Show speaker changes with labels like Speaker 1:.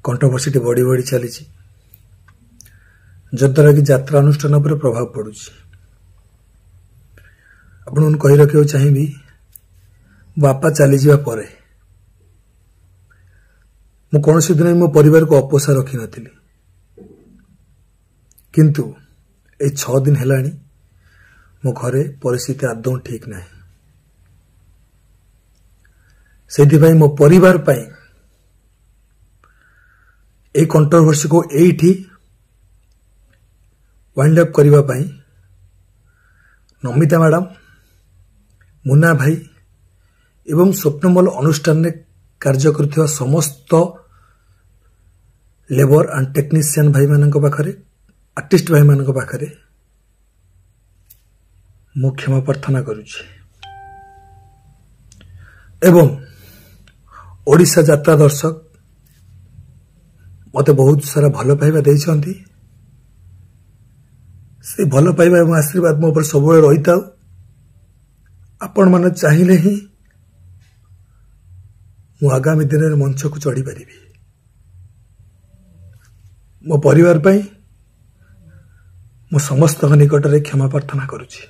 Speaker 1: Controversy बढ़ी बढ़ी चली जद्वारा कि यात्रा अनुष्ठान पर प्रभाव पड़ू आपण कही रखा चाहिए बापा चली जावा परे मु कौन दिन मो परिवार को अपोषा रखी नी किंतु ए 6 दिन हेलानी मो घरे परिस्थिति आदौ ठीक ना से मो परिवार पाई ए कंट्रोवर्सी को एठी वाइंड अप करबा पाई नमिता मैडम मुन्ना भाई एवं स्वप्नमल अनुष्ठान में कार्य कर समस्त लेबर एंड टेक्नीशियन भाई मान पाखरे आर्टिस्ट भाई मान पाखरे मु क्षमा प्रार्थना करुछि एवं ओडिशा यात्रा दर्शक मते बहुत सारा भल पाइबा देइछंती से भल पाइबा एवं आशीर्वाद मो पर सब रही था आपण माने चाहिए ही मु आगामी दिन में मंच को चढ़ी पारि मो परिवार पाई मो समस्त निकट में क्षमा प्रार्थना करुछि।